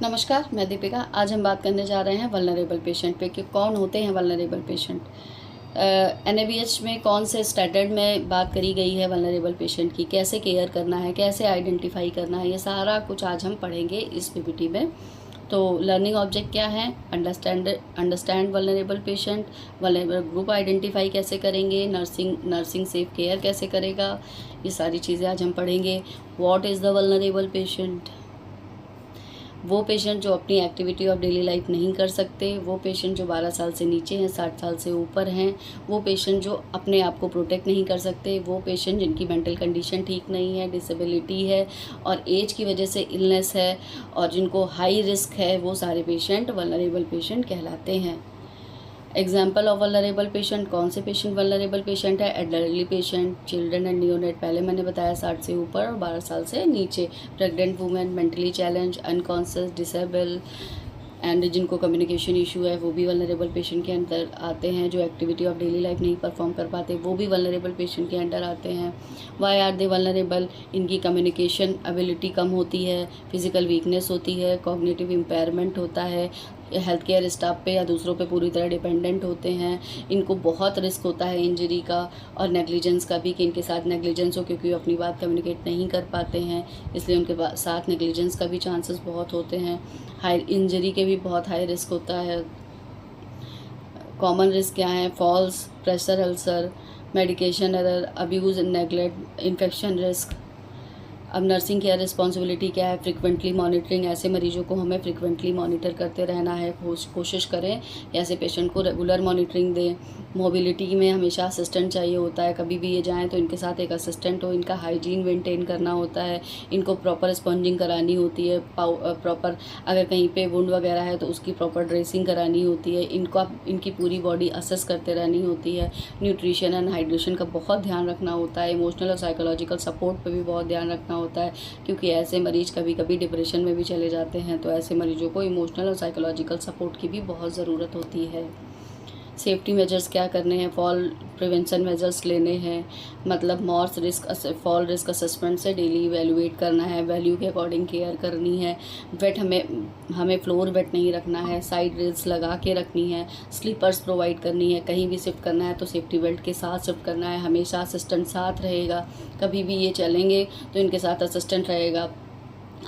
नमस्कार, मैं दीपिका। आज हम बात करने जा रहे हैं वल्नरेबल पेशेंट पे कि कौन होते हैं वल्नरेबल पेशेंट। एनएबीएच में कौन से स्टैंडर्ड में बात करी गई है वल्नरेबल पेशेंट की, कैसे केयर करना है, कैसे आइडेंटिफाई करना है, ये सारा कुछ आज हम पढ़ेंगे इस पीपीटी में। तो लर्निंग ऑब्जेक्ट क्या है, understand vulnerable patient, vulnerable group identify कैसे करेंगे, नर्सिंग सेफ केयर कैसे करेगा, ये सारी चीज़ें आज हम पढ़ेंगे। What is the vulnerable patient, वो पेशेंट जो अपनी एक्टिविटी ऑफ डेली लाइफ नहीं कर सकते, वो पेशेंट जो 12 साल से नीचे हैं, 60 साल से ऊपर हैं, वो पेशेंट जो अपने आप को प्रोटेक्ट नहीं कर सकते, वो पेशेंट जिनकी मेंटल कंडीशन ठीक नहीं है, डिसेबिलिटी है और एज की वजह से इलनेस है और जिनको हाई रिस्क है, वो सारे पेशेंट वल्नरेबल पेशेंट कहलाते हैं। एग्जाम्पल ऑफ वल्नरेबल पेशेंट, कौन से पेशेंट वल्नरेबल पेशेंट है? एडल्टली पेशेंट, चिल्ड्रन एंड नियोनेट, पहले मैंने बताया 60 से ऊपर और 12 साल से नीचे, pregnant women, mentally challenge, unconscious, disable and जिनको कम्युनिकेशन इशू है, वो भी वल्नरेबल पेशेंट के अंदर आते हैं। जो एक्टिविटी ऑफ डेली लाइफ नहीं परफॉर्म कर पाते, वो भी वल्नरेबल पेशेंट के अंदर आते हैं। Why are they vulnerable? इनकी कम्युनिकेशन एबिलिटी कम होती है, फिजिकल वीकनेस होती है, कॉग्निटिव इम्पेयरमेंट होता है, हेल्थ केयर स्टाफ पे या दूसरों पे पूरी तरह डिपेंडेंट होते हैं। इनको बहुत रिस्क होता है इंजरी का और नेग्लिजेंस का भी, कि इनके साथ नेग्लिजेंस हो, क्योंकि वो अपनी बात कम्युनिकेट नहीं कर पाते हैं, इसलिए उनके साथ नेग्लिजेंस का भी चांसेस बहुत होते हैं। हाई इंजरी के भी बहुत हाई रिस्क होता है। कॉमन रिस्क क्या है? Falls, pressure ulcer, medication error, abuse and neglect, infection risk. अब नर्सिंग केयर रिस्पॉन्सिबिलिटी क्या है? फ्रिक्वेंटली मॉनिटरिंग, ऐसे मरीजों को हमें फ्रिक्वेंटली मॉनिटर करते रहना है, कोशिश करें ऐसे पेशेंट को रेगुलर मॉनिटरिंग दें। मोबिलिटी में हमेशा असिस्टेंट चाहिए होता है, कभी भी ये जाएँ तो इनके साथ एक असिस्टेंट हो। इनका हाइजीन मेंटेन करना होता है, इनको प्रॉपर स्पॉन्जिंग करानी होती है, प्रॉपर अगर कहीं पे वुंड वगैरह है तो उसकी प्रॉपर ड्रेसिंग करानी होती है। इनकी पूरी बॉडी असेस करते रहनी होती है। न्यूट्रिशन एंड हाइड्रेशन का बहुत ध्यान रखना होता है। इमोशनल और साइकोलॉजिकल सपोर्ट पर भी बहुत ध्यान रखना होता है, क्योंकि ऐसे मरीज कभी कभी डिप्रेशन में भी चले जाते हैं, तो ऐसे मरीजों को इमोशनल और साइकोलॉजिकल सपोर्ट की भी बहुत ज़रूरत होती है। सेफ्टी मेजर्स क्या करने हैं? फॉल प्रिवेंशन मेजर्स लेने हैं, मतलब Moore's risk, fall risk assessment से डेली इवेलुएट करना है, वैल्यू के अकॉर्डिंग केयर करनी है। वेट हमें फ्लोर वेट नहीं रखना है, साइड रेल्स लगा के रखनी है, स्लीपर्स प्रोवाइड करनी है। कहीं भी शिफ्ट करना है तो सेफ्टी बेल्ट के साथ शिफ्ट करना है, हमेशा असिस्टेंट साथ रहेगा। कभी भी ये चलेंगे तो इनके साथ असिस्टेंट रहेगा।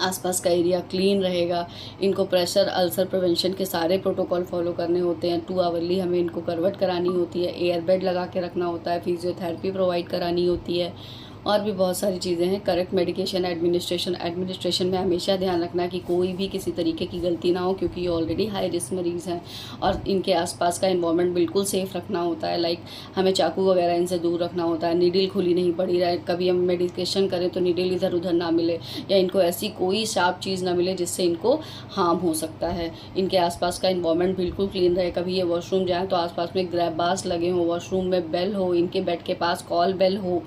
आसपास का एरिया क्लीन रहेगा। इनको प्रेशर अल्सर प्रिवेंशन के सारे प्रोटोकॉल फॉलो करने होते हैं। 2 आवरली हमें इनको करवट करानी होती है, एयर बेड लगा के रखना होता है, फिजियोथेरेपी प्रोवाइड करानी होती है और भी बहुत सारी चीज़ें हैं। करेक्ट मेडिकेशन एडमिनिस्ट्रेशन में हमेशा ध्यान रखना कि कोई भी किसी तरीके की गलती ना हो, क्योंकि ये ऑलरेडी हाई रिस्क मरीज़ हैं। और इनके आसपास का एनवायरनमेंट बिल्कुल सेफ़ रखना होता है, लाइक हमें चाकू वगैरह इनसे दूर रखना होता है। नीडल खुली नहीं पड़ी रहे, कभी हम मेडिकेशन करें तो नीडल इधर उधर ना मिले, या इनको ऐसी कोई शार्प चीज़ ना मिले जिससे इनको हार्म हो सकता है। इनके आसपास का एनवायरनमेंट बिल्कुल क्लीन रहे। कभी ये वॉशरूम जाएँ तो आसपास में ग्रैब बार्स लगे हों, वॉशरूम में बेल हो, इनके बेड के पास कॉल बेल हो,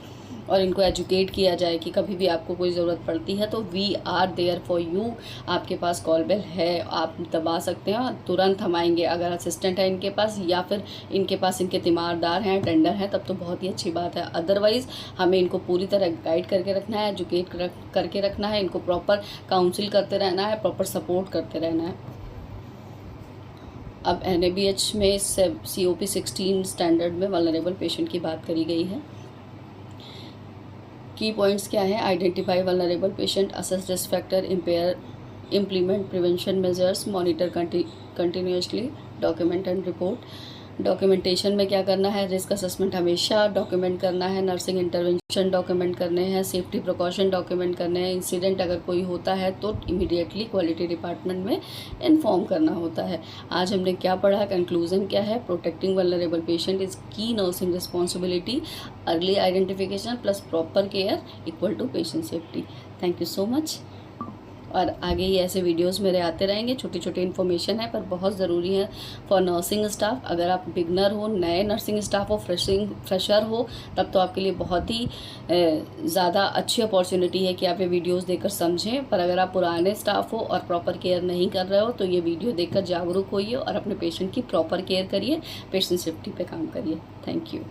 और इनको एजुकेट किया जाए कि कभी भी आपको कोई ज़रूरत पड़ती है तो we are there for you, आपके पास कॉल बेल है, आप दबा सकते हैं और तुरंत हम आएंगे। अगर असिस्टेंट है इनके पास या फिर इनके पास इनके तीमारदार हैं, टेंडर हैं, तब तो बहुत ही अच्छी बात है। अदरवाइज़ हमें इनको पूरी तरह गाइड करके रखना है, एजुकेट करके रखना है, इनको प्रॉपर काउंसिल करते रहना है, प्रॉपर सपोर्ट करते रहना है। अब एनएबीएच में COP 16 स्टैंडर्ड में वल्नरेबल पेशेंट की बात करी गई है। की पॉइंट्स क्या है? Identify vulnerable patient, assess risk factor, implement prevention measures, monitor continuously, document and report. Documentation में क्या करना है? रिस्क असेसमेंट हमेशा डॉक्यूमेंट करना है, नर्सिंग इंटरवेंशन डॉक्यूमेंट करने हैं, सेफ्टी प्रिकॉशन डॉक्यूमेंट करने हैं। इंसिडेंट अगर कोई होता है तो इमीडिएटली क्वालिटी डिपार्टमेंट में इन्फॉर्म करना होता है। आज हमने क्या पढ़ा? कंक्लूजन क्या है? Protecting vulnerable patient is key nursing responsibility, early identification plus proper care equal to patient safety. Thank you so much. और आगे ही ऐसे वीडियोस मेरे आते रहेंगे। छोटी छोटी इन्फॉर्मेशन है पर बहुत ज़रूरी है फॉर नर्सिंग स्टाफ। अगर आप बिगनर हो, नए नर्सिंग स्टाफ हो, फ्रेशर हो, तब तो आपके लिए बहुत ही ज़्यादा अच्छी अपॉर्चुनिटी है कि आप ये वीडियोस देखकर समझें। पर अगर आप पुराने स्टाफ हो और प्रॉपर केयर नहीं कर रहे हो तो ये वीडियो देखकर जागरूक होइए और अपने पेशेंट की प्रॉपर केयर करिए, पेशेंट सेफ्टी पे काम करिए। Thank you.